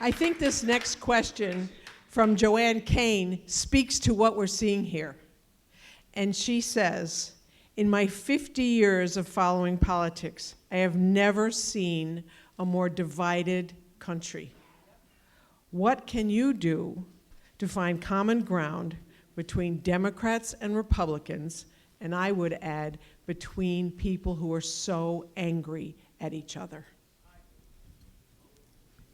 I think this next question from Joanne Kane speaks to what we're seeing here. And she says, in my 50 years of following politics, I have never seen a more divided country. What can you do to find common ground between Democrats and Republicans, and I would add, between people who are so angry at each other?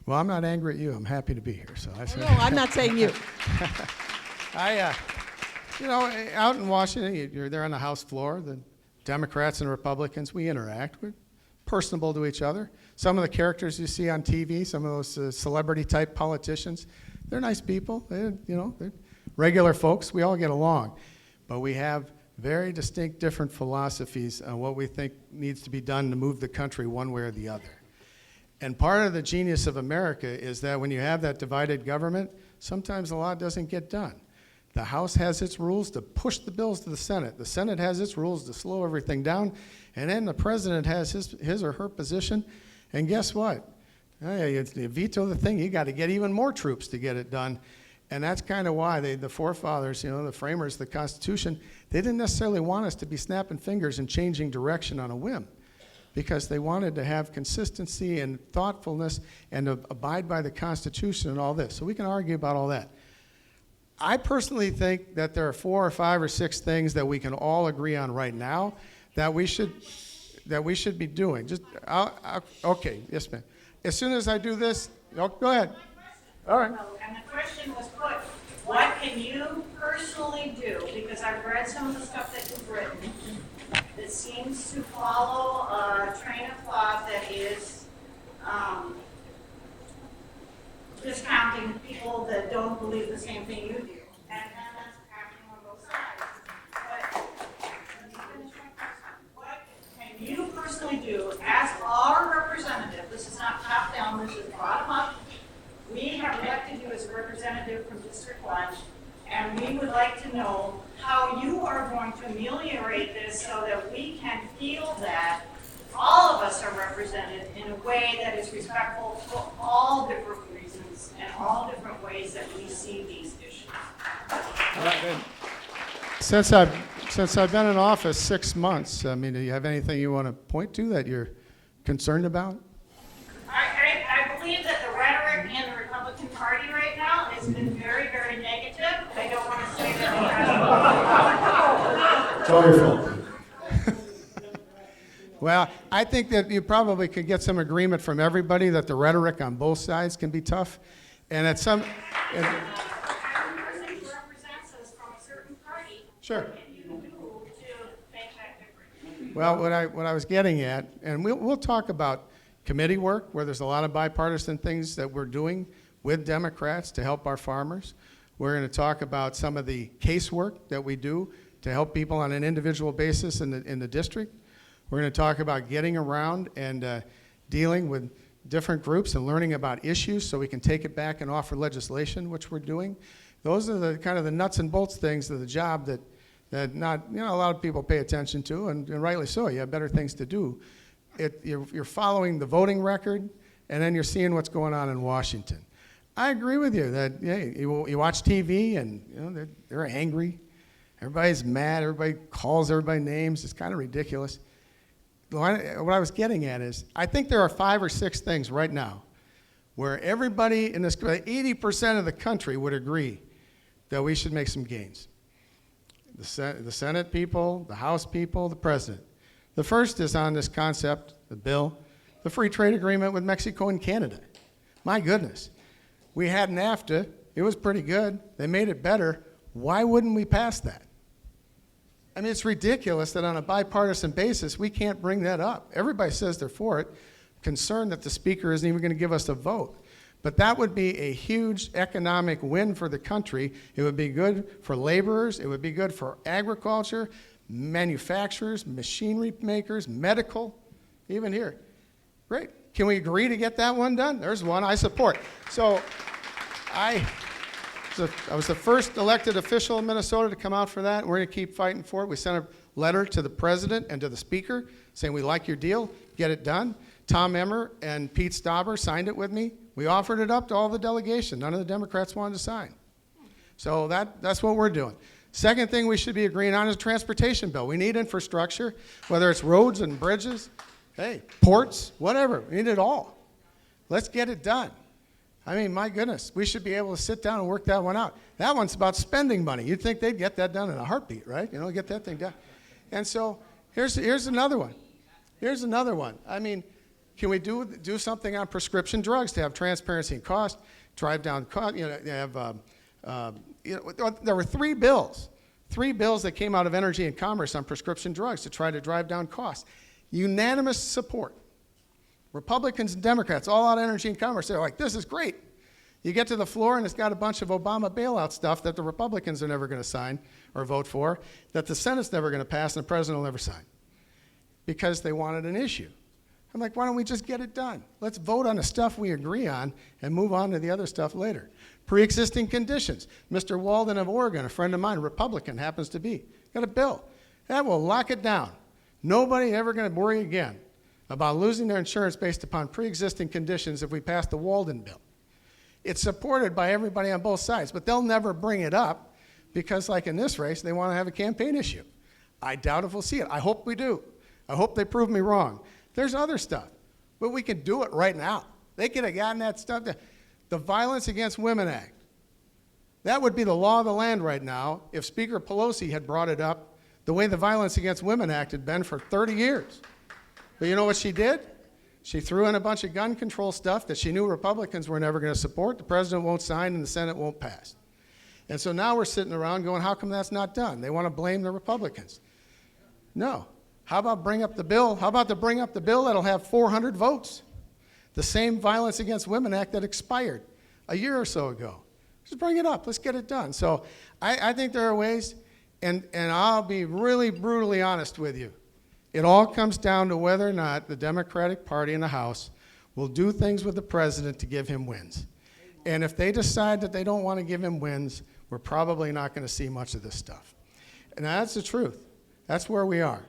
Well, I'm not angry at you. I'm happy to be here. So No, I'm not saying you. Out in Washington, you're there on the House floor. The Democrats and Republicans, we interact. We're personable to each other. Some of the characters you see on TV, some of those celebrity-type politicians, they're nice people. They're regular folks. We all get along. But we have very distinct different philosophies on what we think needs to be done to move the country one way or the other. And part of the genius of America is that when you have that divided government, sometimes a lot doesn't get done. The House has its rules to push the bills to the Senate. The Senate has its rules to slow everything down. And then the president has his or her position. And guess what? You veto the thing, you got to get even more troops to get it done. And that's kind of why the forefathers, the framers of the Constitution, they didn't necessarily want us to be snapping fingers and changing direction on a whim, because they wanted to have consistency and thoughtfulness and to abide by the Constitution and all this. So we can argue about all that. I personally think that there are 4 or 5 or 6 things that we can all agree on right now that we should be doing. Okay, yes, ma'am. As soon as I do this, go ahead. All right. And the question was put, what can you personally do? Because I've read some of the stuff that you've written that seems to follow a train of thought that is discounting people that don't believe the same thing you do. And then that's happening on both sides. But what can you personally do as our representative? This is not top down, this is bottom up. We have elected you as a representative from District 1, and we would like to know how you are going to ameliorate this so that we can feel that all of us are represented in a way that is respectful for all different reasons and all different ways that we see these issues. Since I've been in office 6 months, do you have anything you want to point to that you're concerned about? I believe that the rhetoric in the Republican Party right now has been very, very negative. I don't want to say that. It's all your fault. Well, I think that you probably could get some agreement from everybody that the rhetoric on both sides can be tough, and at some. Every person who represents us from a certain party. Sure. What can you do to make that difference? Well, what I was getting at, and we'll talk about committee work, where there's a lot of bipartisan things that we're doing with Democrats to help our farmers. We're going to talk about some of the casework that we do to help people on an individual basis in the district. We're going to talk about getting around and dealing with different groups and learning about issues so we can take it back and offer legislation, which we're doing. Those are the kind of the nuts and bolts things of the job that not a lot of people pay attention to, and rightly so. You have better things to do. You're following the voting record, and then you're seeing what's going on in Washington. I agree with you that you watch TV and they're angry. Everybody's mad. Everybody calls everybody names. It's kind of ridiculous. What I was getting at is I think there are 5 or 6 things right now where everybody in this 80% of the country would agree that we should make some gains. The Senate people, the House people, the President. The first is on this concept, the bill, the free trade agreement with Mexico and Canada. My goodness. We had NAFTA. It was pretty good. They made it better. Why wouldn't we pass that? It's ridiculous that on a bipartisan basis, we can't bring that up. Everybody says they're for it, concerned that the speaker isn't even going to give us a vote. But that would be a huge economic win for the country. It would be good for laborers. It would be good for agriculture, manufacturers, machinery makers, medical, even here. Great. Can we agree to get that one done? There's one I support. So I was the first elected official in Minnesota to come out for that. We're going to keep fighting for it. We sent a letter to the president and to the speaker saying we like your deal, get it done. Tom Emmer and Pete Stauber signed it with me. We offered it up to all the delegation. None of the Democrats wanted to sign. So that's what we're doing. Second thing we should be agreeing on is a transportation bill. We need infrastructure, whether it's roads and bridges, hey, ports, whatever. We need it all. Let's get it done. I mean, my goodness, we should be able to sit down and work that one out. That one's about spending money. You'd think they'd get that done in a heartbeat, right? You know, get that thing done. And so here's another one. Here's another one. I mean, can we do something on prescription drugs to have transparency and cost, drive down cost? You know, there were three bills that came out of Energy and Commerce on prescription drugs to try to drive down costs. Unanimous support. Republicans and Democrats, all out of Energy and Commerce, they're like, this is great. You get to the floor and it's got a bunch of Obama bailout stuff that the Republicans are never going to sign or vote for, that the Senate's never going to pass and the President will never sign because they wanted an issue. I'm like, why don't we just get it done? Let's vote on the stuff we agree on and move on to the other stuff later. Pre-existing conditions. Mr. Walden of Oregon, a friend of mine, Republican happens to be, got a bill. That will lock it down. Nobody ever going to worry again about losing their insurance based upon pre-existing conditions if we pass the Walden bill. It's supported by everybody on both sides, but they'll never bring it up because, like in this race, they want to have a campaign issue. I doubt if we'll see it. I hope we do. I hope they prove me wrong. There's other stuff, but we can do it right now. They could have gotten that stuff. The Violence Against Women Act. That would be the law of the land right now if Speaker Pelosi had brought it up the way the Violence Against Women Act had been for 30 years. But you know what she did? She threw in a bunch of gun control stuff that she knew Republicans were never going to support. The president won't sign and the Senate won't pass. And so now we're sitting around going, how come that's not done? They want to blame the Republicans. No. How about bring up the bill? How about to bring up the bill that'll have 400 votes? The same Violence Against Women Act that expired a year or so ago. Just bring it up. Let's get it done. So I think there are ways, and I'll be really brutally honest with you. It all comes down to whether or not the Democratic Party in the House will do things with the president to give him wins. And if they decide that they don't want to give him wins, we're probably not going to see much of this stuff. And that's the truth. That's where we are.